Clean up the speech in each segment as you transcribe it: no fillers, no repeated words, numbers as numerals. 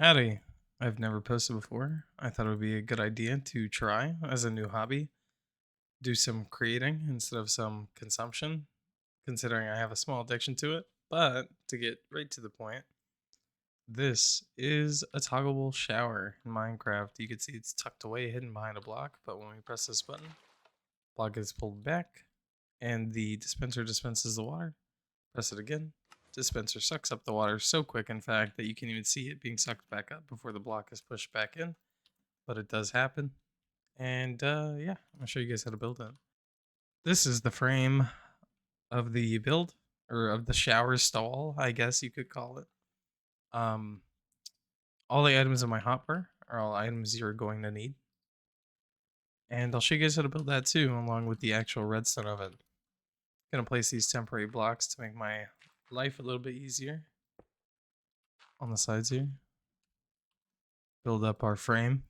Howdy. I've never posted before. I thought it would be a good idea to try as a new hobby. Do some creating instead of some consumption, considering I have a small addiction to it. But to get right to the point, this is a toggleable shower in Minecraft. You can see it's tucked away, hidden behind a block. But when we press this button, block gets pulled back, and the dispenser dispenses the water. Press it again. Dispenser sucks up the water so quick, in fact, that you can even see it being sucked back up before the block is pushed back in. But it does happen. And yeah, I'm gonna show you guys how to build it. This is the frame of the build, or of the shower stall, I guess you could call it. Um, all the items in my hopper are all items you're going to need. And I'll show you guys how to build that too, along with the actual redstone of it. Gonna place these temporary blocks to make my life a little bit easier on the sides here. Build up our frame.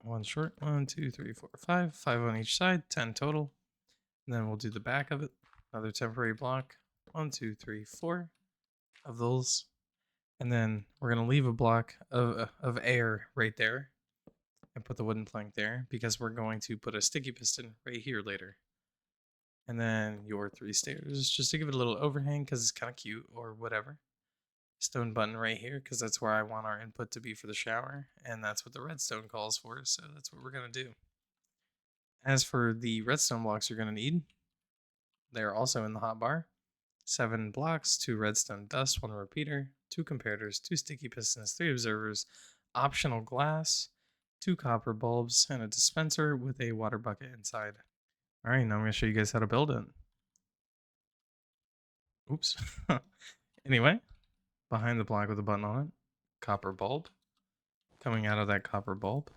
One short, 1, 2, 3, 4, 5. 5 on each side, 10 total. And then we'll do the back of it. Another temporary block. 1, 2, 3, 4 of those. And then we're going to leave a block of air right there and put the wooden plank there because we're going to put a sticky piston right here later. And then your 3 stairs just to give it a little overhang because it's kind of cute or whatever. Stone button right here because that's where I want our input to be for the shower. And that's what the redstone calls for. So that's what we're going to do. As for the redstone blocks you're going to need, they're also in the hotbar. 7 blocks, 2 redstone dust, 1 repeater, 2 comparators, 2 sticky pistons, 3 observers, optional glass, 2 copper bulbs, and a dispenser with a water bucket inside. Alright, now I'm going to show you guys how to build it. Oops. Anyway, behind the block with a button on it, copper bulb. Coming out of that copper bulb,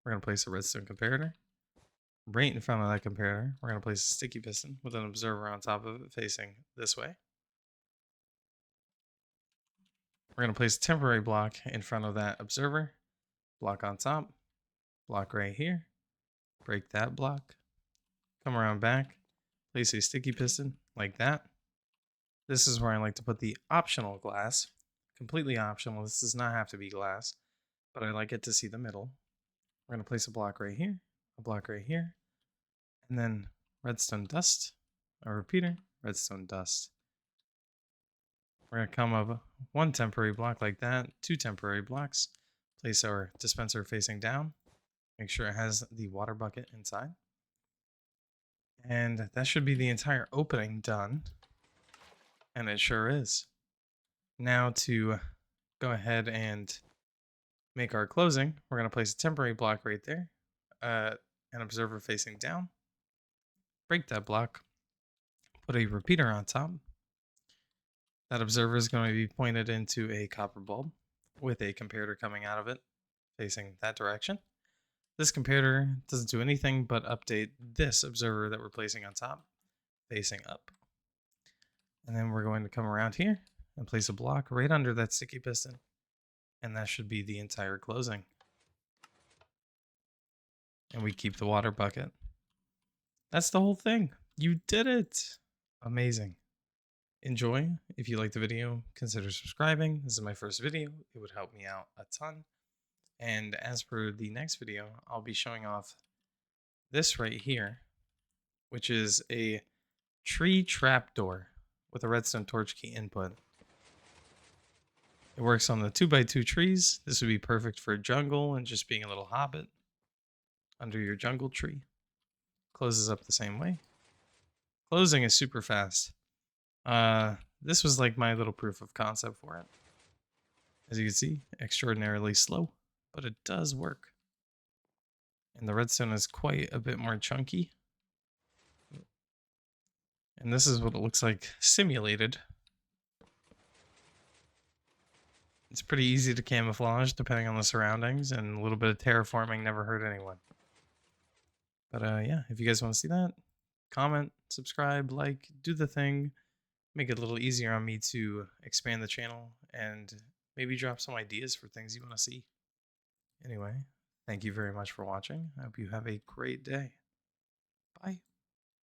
we're going to place a redstone comparator. Right in front of that comparator, we're going to place a sticky piston with an observer on top of it facing this way. We're going to place a temporary block in front of that observer. Block on top. Block right here. Break that block. Come around back. Place a sticky piston like that. This is where I like to put the optional glass. Completely optional. This does not have to be glass, but I like it to see the middle. We're going to place a block right here. A block right here. And then redstone dust. A repeater. Redstone dust. We're going to come up 1 temporary block like that, 2 temporary blocks. Place our dispenser facing down. Make sure it has the water bucket inside. And that should be the entire opening done. And it sure is. Now to go ahead and make our closing, we're going to place a temporary block right there. An observer facing down. Break that block. Put a repeater on top. That observer is going to be pointed into a copper bulb with a comparator coming out of it facing that direction. This comparator doesn't do anything but update this observer that we're placing on top facing up. And then we're going to come around here and place a block right under that sticky piston. And that should be the entire closing. And we keep the water bucket. That's the whole thing. You did it. Amazing. Enjoy. If you liked the video, consider subscribing. This is my first video. It would help me out a ton. And as for the next video, I'll be showing off this right here, which is a tree trapdoor with a redstone torch key input. It works on the 2x2 trees. This would be perfect for jungle and just being a little hobbit under your jungle tree. Closes up the same way. Closing is super fast. This was like my little proof of concept for it. As you can see, extraordinarily slow, but it does work. And the redstone is quite a bit more chunky. And this is what it looks like simulated. It's pretty easy to camouflage depending on the surroundings, and a little bit of terraforming never hurt anyone. But yeah, if you guys want to see that, comment, subscribe, like, do the thing. Make it a little easier on me to expand the channel and maybe drop some ideas for things you want to see. Anyway, thank you very much for watching. I hope you have a great day.